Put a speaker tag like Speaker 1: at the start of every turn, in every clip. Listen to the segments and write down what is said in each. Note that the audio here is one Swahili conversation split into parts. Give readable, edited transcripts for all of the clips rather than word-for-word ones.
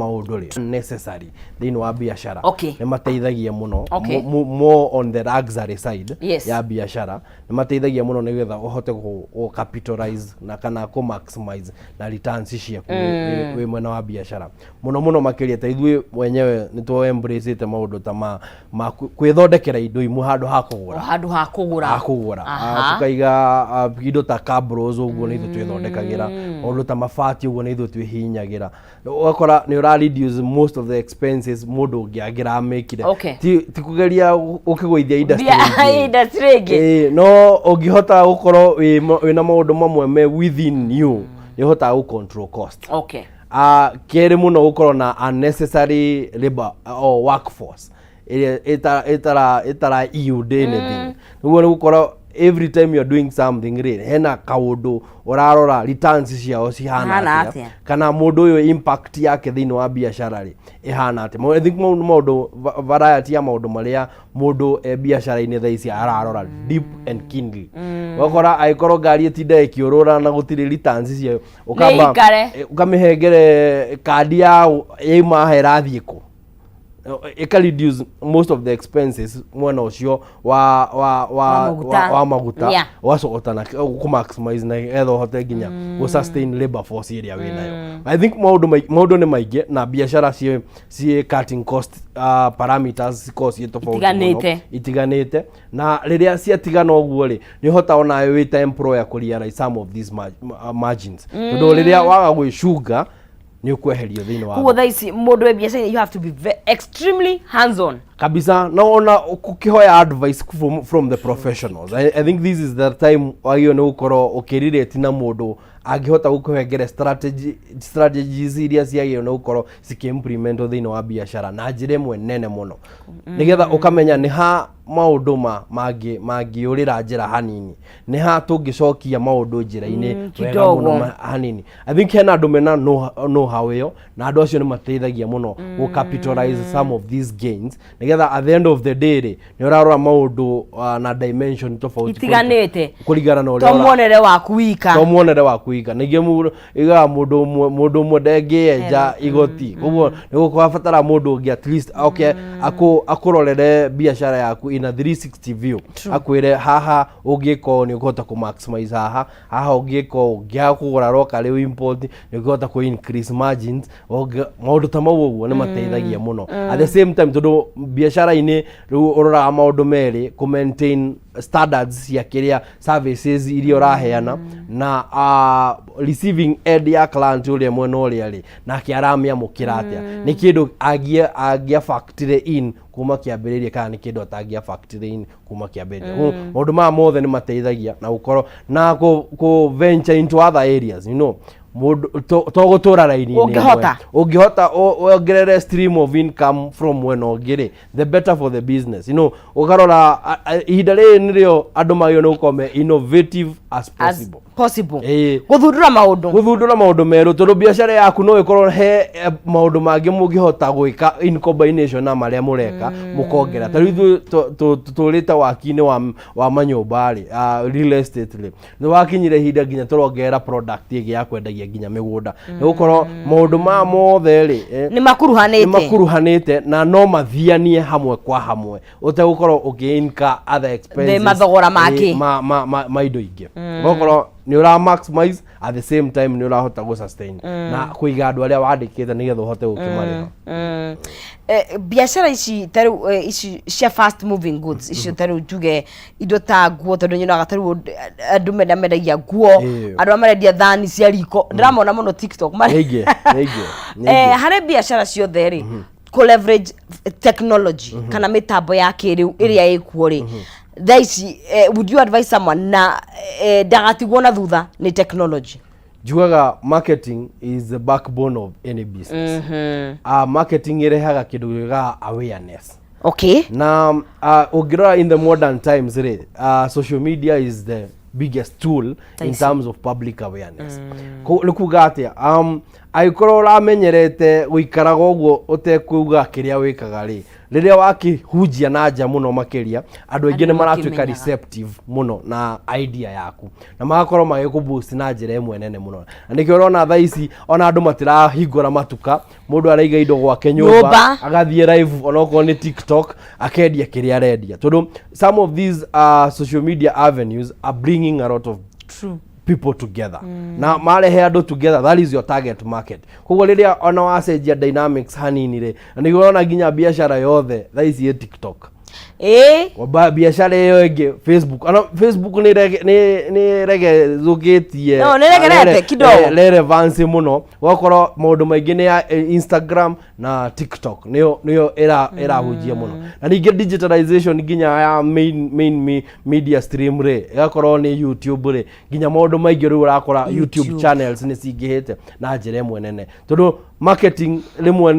Speaker 1: maudoli necessary thini wa biashara
Speaker 2: ni
Speaker 1: mateithagia muno more on the luxury side ya biashara ni mateithagia muno nigetha uhote ku capitalize na kana ku maximize na returns ciaku we mwena wa biashara muno makiria ta ithui wenyewe ni to embrace te maundu ta ma kwithondekera indo imu handu ha kugura tukaiga indo ta cabros uguo ni ithu twithondekagira maundu ta mabati uguo ni ithu twihinyagira ukora ni reduce most of the expenses mundu ngiagira make ti kugeria ukigwithia industry no ungihota gukoro wina maundu mamwe me within you yehota ku control cost kere muno gukoro na unnecessary labor or workforce itara anything nugo ni gukoro every time you are doing something really hena kaundu urarora returns ciao cihana atia kana mundu uyu impact yake thini wa biashara ri ihana atia I think mundu variety ya mundu maria mundu biashara-ini thaici ararora deep and keenly wakora aikoro ngari itinda ikiurura na gutiri returns cio ukamihengere kandi ya ima herathie ku it can reduce most of the expenses mwana ucio wa maguta wasogota na ku maximize na etho hote ginya go sustain labor force area we nayo I think maudu ni maige na biashara sie cutting cost parameters cost itiganite na riria cia tigana oguo ri ni hota ona we ta employer ku realize some of these margins ndo riria waga gwicunga ni ukweherio thini wa
Speaker 2: kuo thaisi mundu we biashara you have to be extremely hands on
Speaker 1: kabisa na ona kukihoya advice from the professionals I think this is the time ayo no ukoro ukirire na mundu agihota gukuhengere strategies iria ciagio no ukoro sikiimplement thini wa biashara na njire mwe nene muno nigetha ukamenya ni ha maundu mangi urira njira hanini ni ha tungicokia maundu njira-ini wega muno hanini I think hena andu mena no how yo na andu acio ni mateithagia muno go capitalize some of these gains nigetha at the end of the day ni urarora maundu na dimension tofauti
Speaker 2: itiganite
Speaker 1: kuligana na ule
Speaker 2: muonere wa
Speaker 1: kuika nige iga mundu mudenge enja igoti koguo ni gukwabatara mundu ungi at least akurorere biashara yaku in a 360 view akwire haha ungiko ni ukota ku maximize haha ungiko ungia kugura roka riu import ni ukota ku increase margins maundu ta mawo ni mateithagia muno at the same time tondu biashara-ini riu urora maundu meri ku maintain standards ya kiria services iria uraheana na receiving end ya client ule mwena ule ri na kiaramia mukira atia ni kindu agia factory in kuma kiambiriria kana ni kindu atagia factory in kuma kiambiriria maundu ma mothe ni mateithagia na ukoro na ku venture into other areas you know to gutura raini ungihota ongerere stream of income from when ogire the better for the business you know ukarora ihidare nirio andu magio no ukome innovative as possible
Speaker 2: guthundura
Speaker 1: maundu meru tondu biashara yaku no ikorwo he maundu mangi mungihota gwika in combination na maria mureka mukongera tariu turita wakini wa manyumba ri real estate ri ni wakinyire hinda ginya turongera product igi ya kwendagia ginya migunda ni gukorwo maundu ma mothe ri
Speaker 2: ni makuruhanite
Speaker 1: na no mathianie hamwe kwa hamwe utegukorwo ukiinka other expenses
Speaker 2: mathogora maki
Speaker 1: ma indo ingi gukorwo ni ura maximize at the same time ni urahota go sustain na kuiga andu aria wandikite nigetha uhote gukimarira
Speaker 2: biashara ici taru ici cia fast moving goods ici taru tuge indo ta guo tondu nyina gataru andu mendagia guo andu amarendia thani cia riko ndiramona muno TikTok hare biashara ciothe ri ku leverage technology kana mitambo ya kiriu iria ikuo ri thaisi would you advise someone na dagatigwo na thutha ni technology
Speaker 1: jugaga marketing is the backbone of any business marketing irehaga kindu ga awareness na ugirora in the modern times social media is the biggest tool in terms of public awareness likuga atia aikorwo uramenyerete guikaraga uguo utekuuga kiria wikaga ri riria wakihunjia na nja muno makiria andu aingi ni maratuika receptive muno na idea yaku na magakorwo magikuboost na njira imwe nene muno na nikio urona thaa ici ona andu matirahingura matuka mundu araiga indo gwake nyumba agathie live onoko ni TikTok akendia kiria arendia tondu some of these social media avenues are bringing a lot of people together na marehe andu together, that is your target market. Koguo riria ona wacenjia dynamics hanini ri na niguo ona nginya biashara yothe thaa ici TikTok waba biashara iyo ingi Facebook ana Facebook ni rege zugitie
Speaker 2: no ni regerete kidogo
Speaker 1: relevance muno wakorwo maundu maingi ni ya Instagram na TikTok niyo era hujia muno na ningi digitalization nginya ya main media stream ri igakorwo ni YouTube ri nginya maundu maingi ri urakora YouTube channels ni cingihite na njira imwe nene tondu marketing rimwe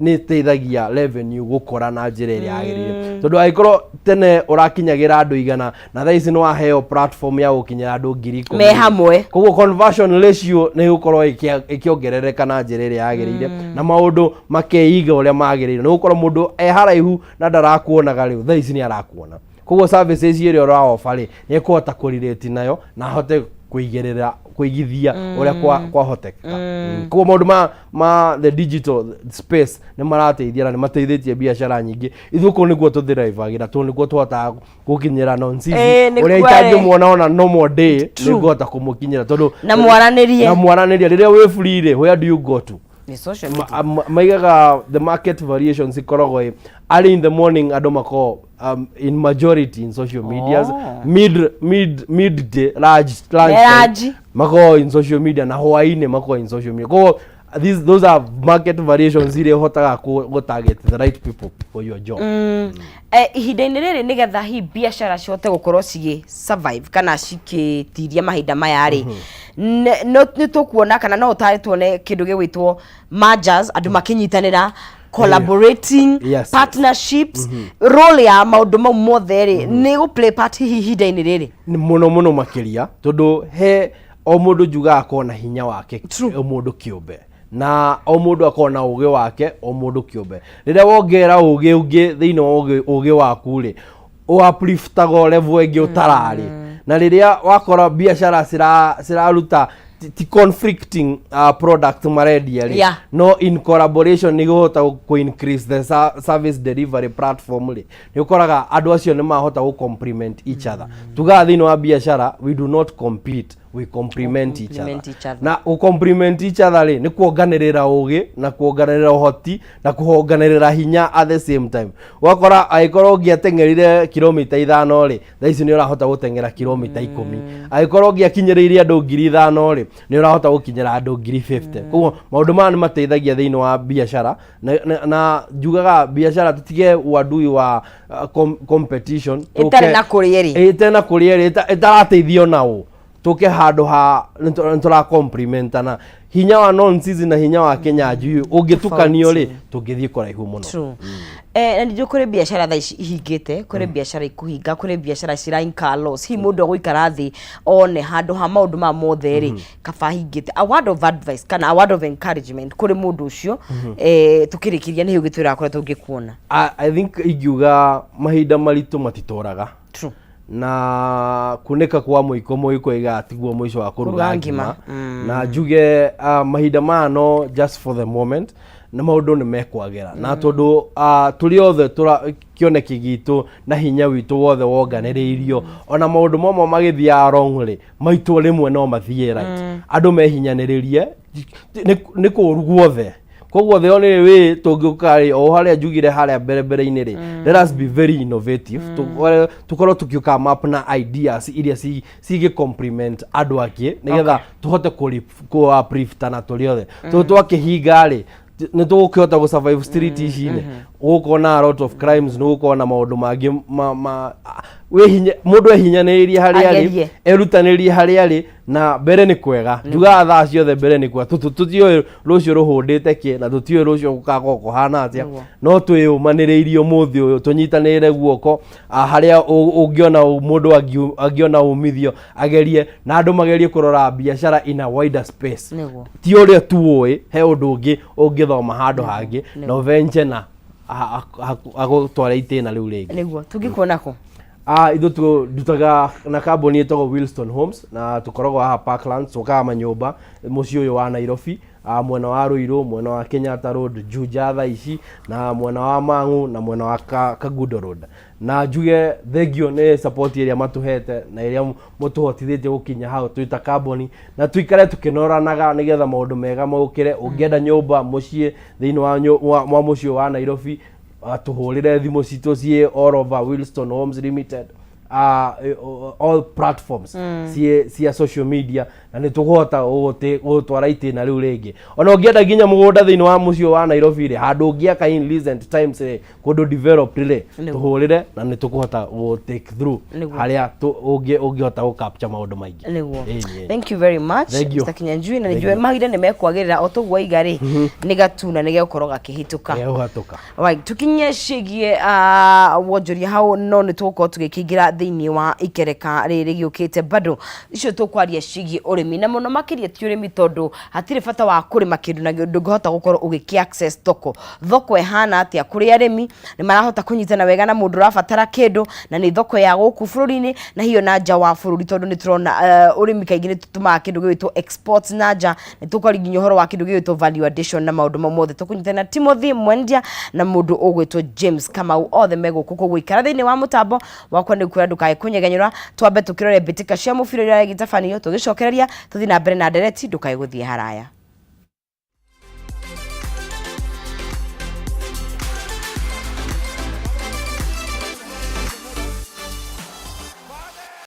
Speaker 1: ni teithagia revenue gukora na njira iria yagirire tondu aikorwo tene urakinyagira andu igana na thaa ici ni waheo platform ya gukinyira andu 10,000
Speaker 2: me hamwe
Speaker 1: koguo conversion ratio ni gukorwo ikiongerereka na njira iria yagirire na maundu makeiga uria magirire ni gukorwo mundu haraihu na ndarakuonaga riu thaa ici ni arakuona koguo services iria ura offer ri ni kuhota kurelate nayo na hote kuigithia uria kwa hoteka koguo maundu ma the digital space ni marateithia na ni mateithĩtie biashara nyingi ithuko niguo tuthirivagira tu niguo tuhota gukinyira nonsense uria itangĩmuona ona normal day niguo ta kumukinyira tondu
Speaker 2: na mwaraniria
Speaker 1: riria we free ri where do you go to
Speaker 2: ni social media
Speaker 1: maigaga the market variations ikoragwo early in the morning andu mako in majority in social medias midday lunch mako in social media na hwaini mako in social media go those are market variations ile hotaga go target the right people for your job
Speaker 2: ihinda-inĩ rĩrĩ nigetha hi biashara cihote gukorwo cigi survive kana cikitiria mahinda maya ri ni tukuona kana no utare tuone kindu gigwitwo mergers andu makinyitanira collaborating partnerships role ya maundu mau mothe ri ni go play part ihinda-inĩ rĩrĩ
Speaker 1: ni muno makiria tondu he o mundu juga akona hinya wake o mundu kiumbe na o mundu akona ugi wake o mundu kiumbe riria wongera ugi ungi thiini wa ugi waku ri o upliftago level ingi utarari na riria wakora biashara siraruta ti conflicting product marendia ri no in collaboration ni guhota ku increase the service delivery platform ri ni ukoraga andu acio ni mahota ku complement each other tuga thiini wa biashara we do not compete, we complement each other na u complement each other ri ni kuonganirira ugi na kuonganirira uhoti na kuonganirira hinya at the same time wakora aikorwo ngiatengerire kilomita 5 ri thaa ici ni urahota gutengera kilomita 10 aikorwo ngiakinyiriria andu 5,000 ri ni urahota gukinyira andu 50,000 koguo maundu maya ni mateithagia thiini wa biashara na jugaga biashara tutige uadui wa competition
Speaker 2: itena
Speaker 1: kurieri itarateithio nao tuke handu ha ntura complementana hinya wa nonsense na hinya wa Kenya njui ungitukanio ri tungithie kuraihu muno
Speaker 2: na ndio kuri biashara thaa ici ihingite kuri biashara ikuhinga kuri biashara cira incur loss hi mundu guikara thi one handu ha maundu ma mothe ri kaba hingite a word of advice kana a word of encouragement kuri mundu ucio tukirikiria ni ugitwira kora tungikuona
Speaker 1: I think igiuga mahinda maritu matitoraga na kuneka kwa muiko igatiguo mwisho wa kuruga ngima na njuge mahinda mano just for the moment na maundu ni mekwagera na tondu tuli othe kioneki gitu na hinya witu wothe wonganiriirio ona maundu momo magithia wrong ri maitu rimwe no mathie right andu mehinyaniririe ni kuruguo the koguo the only way tungukari o haria njugire haria mbere-ini ri let us be very innovative tukorwo tukiuka map na ideas iria cigi complement andu angi nigetha tuhote ku-upliftana tuli othe twakihinga ri ni tugukihota gu survive street ici-ini gukona a lot of crimes no gukona maundu mangi mundu ehinyanirie hari ari erutanirie hari ari na mbere ni kwega njuga thaa ciothe mbere ni kwega tutio rucio ruhundite ki na tutio rucio gukagoko hana atia no twiyumaniriirio muthi uyu tunyitanire guoko haria ungiona mundu angiona umithio agerie na andu magerie kurora biashara in a wider space ti uria tuoi he undu ungi ungithoma handu hangi no venture na agutwara itena riu ringi
Speaker 2: niguo tungikuona ko
Speaker 1: ithu dutaga na kambuni etagwo Wilston Homes na tukoragwo haha Parklands tukaga manyumba muciĩ uyu wa Nairobi mwena wa Ruiru mwena wa Kenyatta Road Juja thaa ici na mwena wa Mang'u na mwena wa Kagundo Road na njuge thengio ni support iria matuhete na iria mutuhotithitie gukinya hau twita kambuni na tuikare tukinoranaga nigetha maundu mega maukire ungienda nyumba muciĩ thiini wa muciĩ wa Nairobi tuhurire thimu citu cie all over Wilston Homes Limited all platforms cia social media na ni tukuhota gutwara itena riu ringi ona ungienda ginya mugunda thiini wa muciĩ wa Nairobi ri handu ungiaka in recent times kundu developed ri tuhurire na ni tukuhota go take through haria ungihota go capture maundu maingi
Speaker 2: thank you very much Mr. Kinyanjui na nijue mahire ni mekwagirira otogwa igari ni gatuna ni gekorwo gakihituka right tukinye cigie wonjoria hau no ni tuko tugikingira thiini wa ikereka riri giukite bado icio tukwaria cigie urimi na muno makiria ti urimi tondu hatire bata wa kurima kindu na ndungihota gukorwo ugiki access thoko ehana atia kuri arimi ni marahota kunyitana wega na mundu rafatara kindu na ni thoko ya guku bururi-ini na hiyo nanja wa bururi tondu ni turona urimi kaingi ni tutuma kindu gitwo exports nanja ni tukoriginya horo wa kindu gitwo value addition na maundu mamothe tukunyitana Timothy Mwendia na mundu ugwitwo James Kamau othe meguku kugwikara thiini wa mutambo wakwa ni kwenda ndukae kunyegenyura twambe tukirore bitika cia mubira ira gitafanio tugicokereria tuthi na mbere na ndereti ndukae guthie haraya.